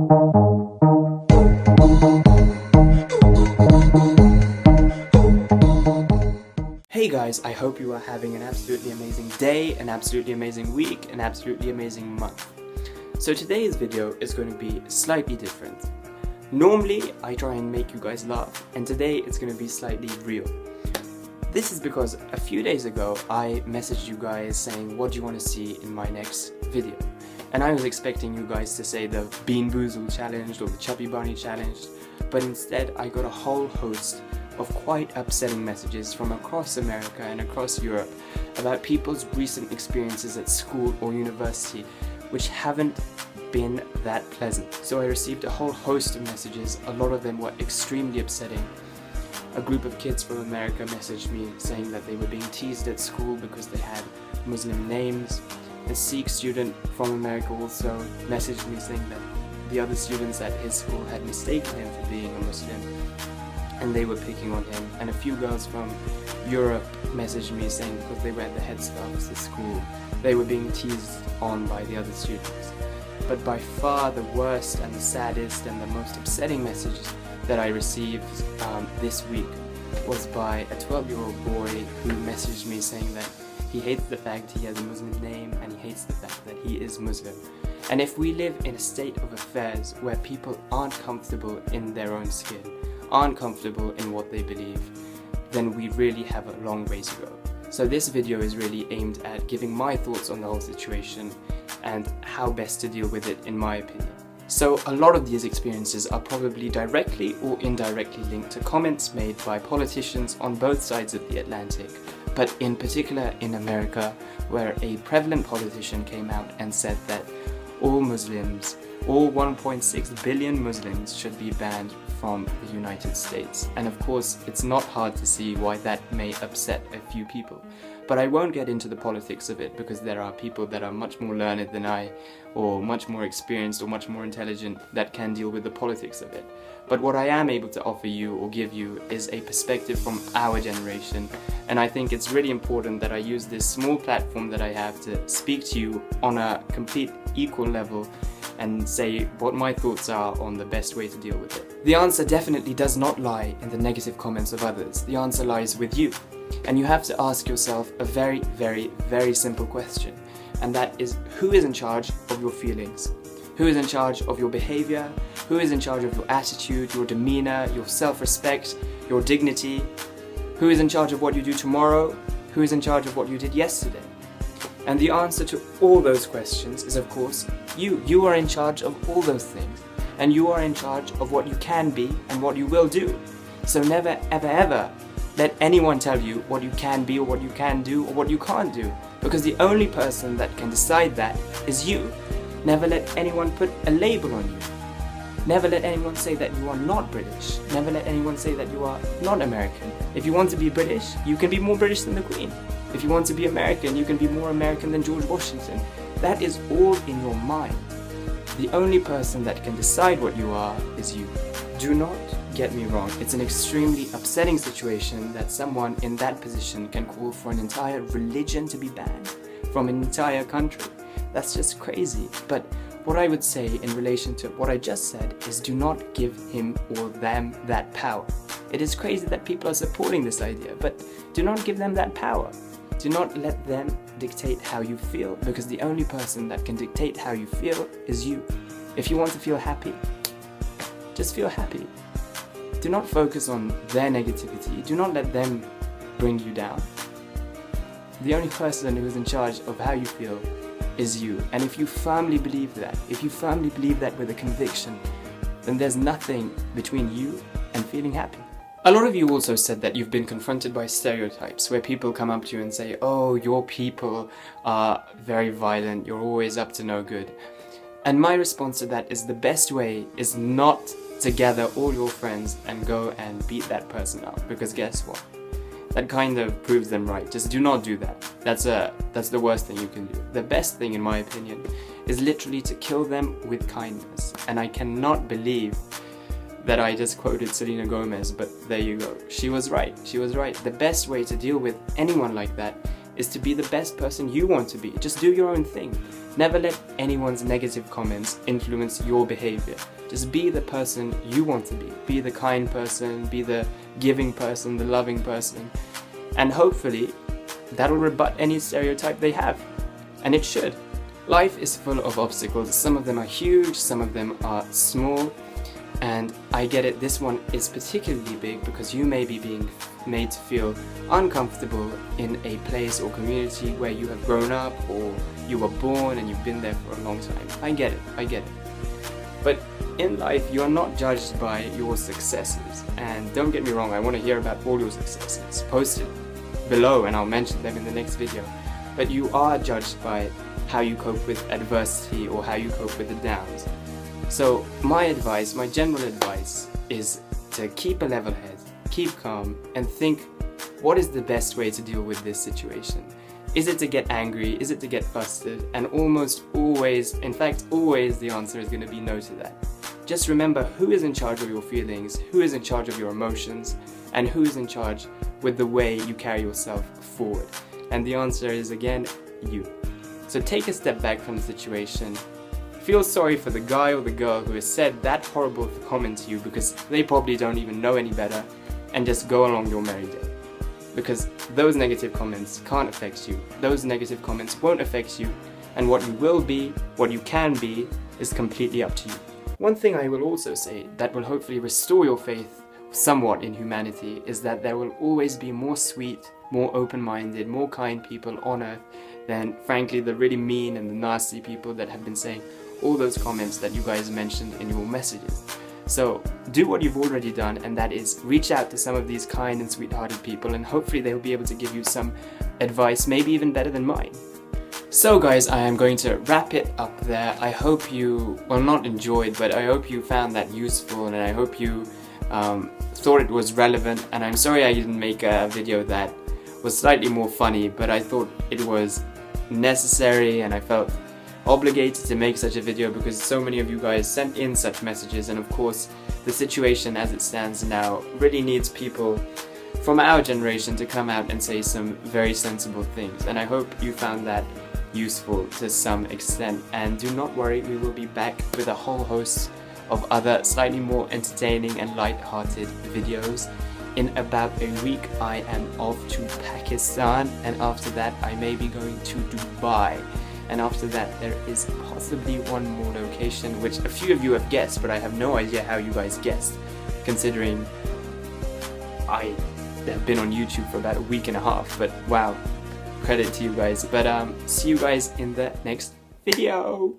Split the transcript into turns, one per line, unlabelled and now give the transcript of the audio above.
Hey guys, I hope you are having an absolutely amazing day, an absolutely amazing week, an absolutely amazing month. So today's video is going to be slightly different. Normally, I try and make you guys laugh, and today it's going to be slightly real. This is because a few days ago, I messaged you guys saying what do you want to see in my next video. And I was expecting you guys to say the Bean Boozled Challenge or the Chubby Bunny Challenge, but instead I got a whole host of quite upsetting messages from across America and across Europe about people's recent experiences at school or university which haven't been that pleasant. So I received a whole host of messages, a lot of them were extremely upsetting. A group of kids from America messaged me saying that they were being teased at school because they had Muslim names. A Sikh student from America also messaged me saying that the other students at his school had mistaken him for being a Muslim and they were picking on him. And a few girls from Europe messaged me saying because they wear the headscarves at school, they were being teased on by the other students. But by far the worst and the saddest and the most upsetting message that I received this week was by a 12-year-old boy who messaged me saying that he hates the fact he has a Muslim name and he hates the fact that he is Muslim. And if we live in a state of affairs where people aren't comfortable in their own skin, aren't comfortable in what they believe, then we really have a long way to go. So this video is really aimed at giving my thoughts on the whole situation and how best to deal with it in my opinion. So a lot of these experiences are probably directly or indirectly linked to comments made by politicians on both sides of the Atlantic, but in particular in America, where a prevalent politician came out and said that all Muslims, all 1.6 billion Muslims should be banned from the United States. And of course, it's not hard to see why that may upset a few people. But I won't get into the politics of it because there are people that are much more learned than I, or much more experienced or much more intelligent that can deal with the politics of it. But what I am able to offer you or give you is a perspective from our generation, and I think it's really important that I use this small platform that I have to speak to you on a complete equal level and say what my thoughts are on the best way to deal with it. The answer definitely does not lie in the negative comments of others. The answer lies with you. And you have to ask yourself a very, very, very simple question. And that is, who is in charge of your feelings? Who is in charge of your behavior? Who is in charge of your attitude, your demeanor, your self-respect, your dignity? Who is in charge of what you do tomorrow? Who is in charge of what you did yesterday? And the answer to all those questions is, of course, you. You are in charge of all those things. And you are in charge of what you can be and what you will do. So never, ever, ever let anyone tell you what you can be or what you can do or what you can't do. Because the only person that can decide that is you. Never let anyone put a label on you. Never let anyone say that you are not British. Never let anyone say that you are not American. If you want to be British, you can be more British than the Queen. If you want to be American, you can be more American than George Washington. That is all in your mind. The only person that can decide what you are is you. Do not get me wrong, it's an extremely upsetting situation that someone in that position can call for an entire religion to be banned from an entire country. That's just crazy. But what I would say in relation to what I just said is do not give him or them that power. It is crazy that people are supporting this idea, but do not give them that power. Do not let them dictate how you feel, because the only person that can dictate how you feel is you. If you want to feel happy, just feel happy. Do not focus on their negativity. Do not let them bring you down. The only person who is in charge of how you feel is you. And if you firmly believe that, if you firmly believe that with a conviction, then there's nothing between you and feeling happy. A lot of you also said that you've been confronted by stereotypes where people come up to you and say, oh, your people are very violent, you're always up to no good. And my response to that is the best way is not to gather all your friends and go and beat that person up, because guess what? That kind of proves them right. Just do not do that. That's the worst thing you can do. The best thing, in my opinion, is literally to kill them with kindness. And I cannot believe that I just quoted Selena Gomez, but there you go. She was right. She was right. The best way to deal with anyone like that is to be the best person you want to be. Just do your own thing. Never let anyone's negative comments influence your behavior. Just be the person you want to be. Be the kind person, be the giving person, the loving person. And hopefully, that'll rebut any stereotype they have. And it should. Life is full of obstacles. Some of them are huge, some of them are small. And I get it, this one is particularly big because you may be being made to feel uncomfortable in a place or community where you have grown up or you were born and you've been there for a long time. I get it. But in life, you are not judged by your successes. And don't get me wrong, I want to hear about all your successes. Post it below and I'll mention them in the next video. But you are judged by how you cope with adversity or how you cope with the downs. So my general advice is to keep a level head, keep calm, and think, what is the best way to deal with this situation? Is it to get angry? Is it to get flustered? And almost always, in fact always, the answer is going to be no to that. Just remember who is in charge of your feelings, who is in charge of your emotions, and who is in charge with the way you carry yourself forward. And the answer is, again, you. So take a step back from the situation. Feel sorry for the guy or the girl who has said that horrible comment to you because they probably don't even know any better, and just go along your merry day. Because those negative comments can't affect you, those negative comments won't affect you, and what you will be, what you can be, is completely up to you. One thing I will also say that will hopefully restore your faith somewhat in humanity is that there will always be more sweet, more open-minded, more kind people on earth than, frankly, the really mean and the nasty people that have been saying all those comments that you guys mentioned in your messages. So do what you've already done, and that is reach out to some of these kind and sweethearted people, and hopefully they'll be able to give you some advice, maybe even better than mine. So guys, I am going to wrap it up there. I hope you, well, not enjoyed, but I hope you found that useful, and I hope you thought it was relevant. And I'm sorry I didn't make a video that was slightly more funny, but I thought it was necessary, and I felt obligated to make such a video because so many of you guys sent in such messages, and of course the situation as it stands now really needs people from our generation to come out and say some very sensible things, and I hope you found that useful to some extent. And do not worry, we will be back with a whole host of other slightly more entertaining and light-hearted videos. In about a week I am off to Pakistan, and after that I may be going to Dubai. And after that there is possibly one more location which a few of you have guessed, but I have no idea how you guys guessed, considering I have been on YouTube for about a week and a half. But wow, credit to you guys. But see you guys in the next video.